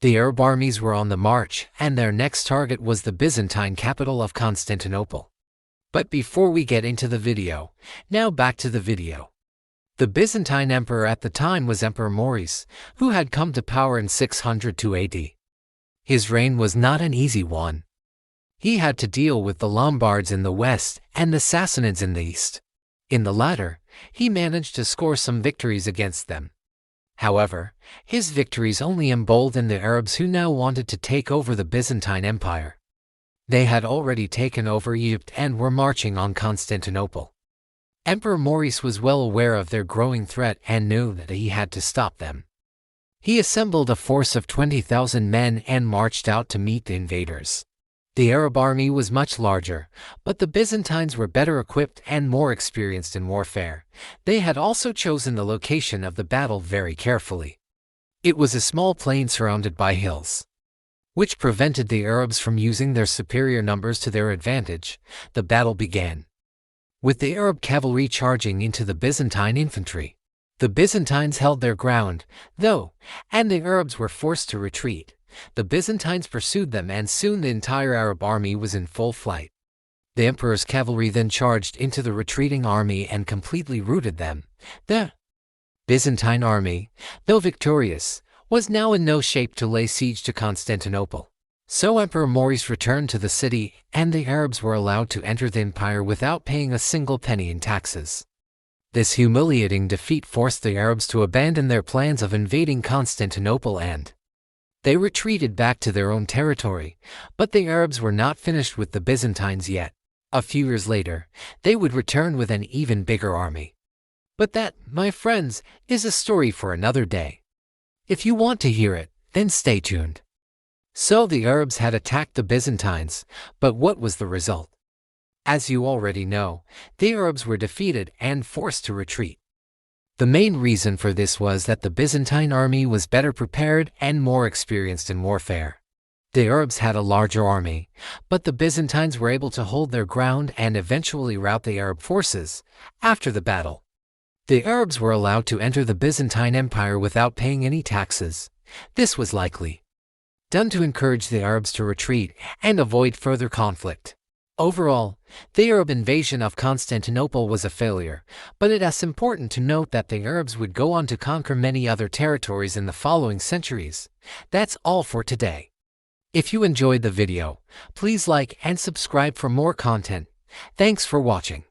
The Arab armies were on the march, and their next target was the Byzantine capital of Constantinople. But before we get into the video, now back to the video. The Byzantine emperor at the time was Emperor Maurice, who had come to power in 602 AD. His reign was not an easy one. He had to deal with the Lombards in the west and the Sassanids in the east. In the latter, he managed to score some victories against them. However, his victories only emboldened the Arabs, who now wanted to take over the Byzantine Empire. They had already taken over Egypt and were marching on Constantinople. Emperor Maurice was well aware of their growing threat and knew that he had to stop them. He assembled a force of 20,000 men and marched out to meet the invaders. The Arab army was much larger, but the Byzantines were better equipped and more experienced in warfare. They had also chosen the location of the battle very carefully. It was a small plain surrounded by hills, which prevented the Arabs from using their superior numbers to their advantage. The battle began with the Arab cavalry charging into the Byzantine infantry. The Byzantines held their ground, though, and the Arabs were forced to retreat. The Byzantines pursued them, and soon the entire Arab army was in full flight. The emperor's cavalry then charged into the retreating army and completely routed them. The Byzantine army, though victorious, was now in no shape to lay siege to Constantinople. So Emperor Maurice returned to the city, and the Arabs were allowed to enter the empire without paying a single penny in taxes. This humiliating defeat forced the Arabs to abandon their plans of invading Constantinople, and they retreated back to their own territory. But the Arabs were not finished with the Byzantines yet. A few years later, they would return with an even bigger army. But that, my friends, is a story for another day. If you want to hear it, then stay tuned. So the Arabs had attacked the Byzantines, but what was the result? As you already know, the Arabs were defeated and forced to retreat. The main reason for this was that the Byzantine army was better prepared and more experienced in warfare. The Arabs had a larger army, but the Byzantines were able to hold their ground and eventually rout the Arab forces. After the battle, the Arabs were allowed to enter the Byzantine Empire without paying any taxes. This was likely done to encourage the Arabs to retreat and avoid further conflict. Overall, the Arab invasion of Constantinople was a failure, but it is important to note that the Arabs would go on to conquer many other territories in the following centuries. That's all for today. If you enjoyed the video, please like and subscribe for more content. Thanks for watching.